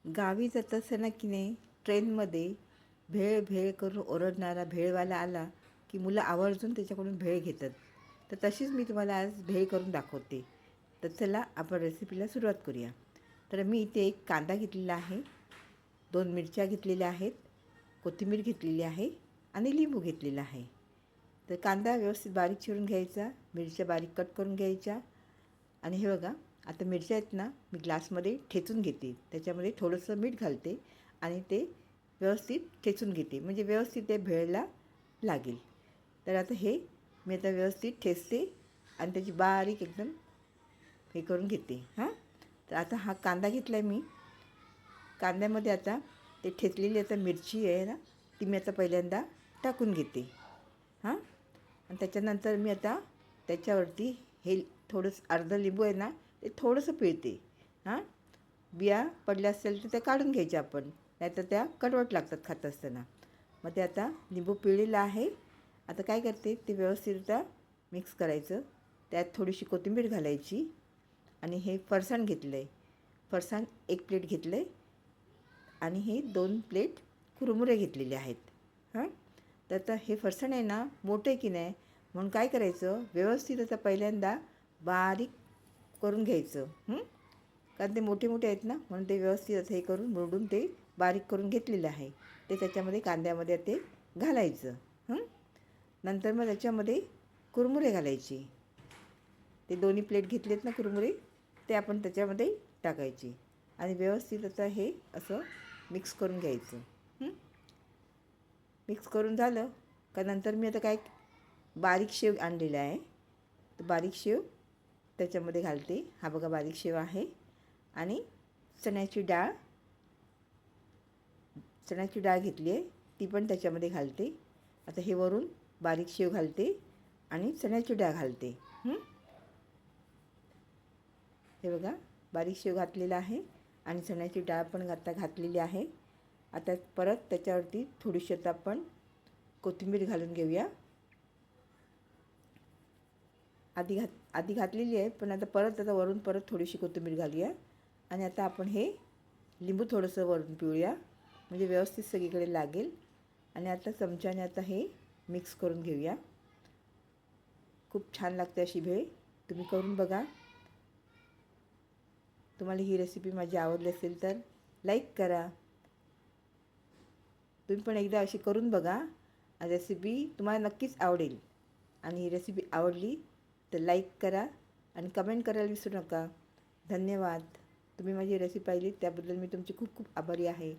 गावी जात असताना की नाही ट्रेनमध्ये भेळ भेळ करून ओरडणारा भेळवाला आला की मुलं आवर्जून त्याच्याकडून भेळ घेतात. तर तशीच मी तुम्हाला आज भेळ करून दाखवते. तर चला आपण रेसिपीला सुरुवात करूया. तर मी इथे एक कांदा घेतलेला आहे, 2 मिरच्या घेतलेल्या आहेत, कोथिंबीर घेतलेली आहे आणि लिंबू घेतलेला आहे. तर कांदा व्यवस्थित बारीक चिरून घ्यायचा, मिरच्या बारीक कट करून घ्यायच्या. आणि हे बघा, आता मिरच्या आहेत ना, मी ग्लासमध्ये ठेचून घेते. त्याच्यामध्ये थोडंसं मीठ घालते आणि ते व्यवस्थित ठेचून घेते, म्हणजे व्यवस्थित ते भेळला लागेल. तर आता हे मी आता व्यवस्थित ठेचते आणि त्याची बारीक एकदम हे करून घेते. तर आता हा कांदा घेतला आहे मी. कांद्यामध्ये आता ते ठेचलेली आता मिरची आहे ना, ती मी आता पहिल्यांदा टाकून घेते. आणि त्याच्यानंतर मी आता त्याच्यावरती हे थोडंसं अर्धं लिंबू आहे ना, ते थोडंसं पिळते. बिया पडल्या असेल तर त्या काढून घ्यायच्या आपण, नाहीतर त्या कडवट लागतात खात असताना. मग ते आता लिंबू पिळलेलं आहे. आता काय करते, ते व्यवस्थित आता मिक्स करायचं. त्यात थोडीशी कोथिंबीर घालायची आणि हे फरसाण घेतलं आहे. फरसाण 1 प्लेट घेतलं आहे आणि हे 2 प्लेट कुरमुरे घेतलेले आहेत. तर आता हे फरसाण आहे ना, मोठं आहे की नाही, म्हणून काय करायचं, व्यवस्थित आता पहिल्यांदा बारीक करून घ्यायचं. कारण ते मोठे मोठे आहेत ना, म्हणून ते व्यवस्थित असं हे करून मोडून ते बारीक करून घेतलेलं आहे. ते त्याच्यामध्ये कांद्यामध्ये ते घालायचं. नंतर मग त्याच्यामध्ये कुरमुरे घालायचे. ते दोन्ही प्लेट घेतलेत ना कुरमुरे, ते आपण त्याच्यामध्ये टाकायचे आणि व्यवस्थित आता हे असं मिक्स करून घ्यायचं. मिक्स करून झालं का नंतर मी आता काय बारीक शेव आणलेला आहे, तर बारीक शेव त्याच्यामध्ये घालते. हा बघा बारीक शेव आहे आणि चण्याची डाळ घेतली आहे, ती पण त्याच्यामध्ये घालते. आता हे वरून बारीक शेव घालते आणि चण्याची डाळ घालते. हे बघा बारीक शेव घातलेला आहे आणि चण्याची डाळ पण घातलेली आहे. आता परत त्याच्यावरती थोडीशी आता आपण कोथिंबीर घालून घेऊया. आधी घातलेली आहे, पण आता वरून परत थोडीशी कोथिंबीर घालूया आणि आता आपण हे लिंबू थोडंसं वरून पिळूया, म्हणजे व्यवस्थित सगळीकडे लागेल. आणि आता चमच्याने आता हे मिक्स करून घेऊया. खूप छान लागते अशी भेळ, तुम्ही करून बघा. तुम्हाला ही रेसिपी माझी आवडली असेल तर लाईक करा. तुम्ही पण एकदा अशी करून बघा. रेसिपी तुम्हाला नक्कीच आवडेल. आणि ही रेसिपी आवडली तर लाईक करा आणि कमेंट करायला विसरू नका. धन्यवाद. तुम्ही माझी रेसिपी पाहिली त्याबद्दल मी तुमची खूप खूप आभारी आहे.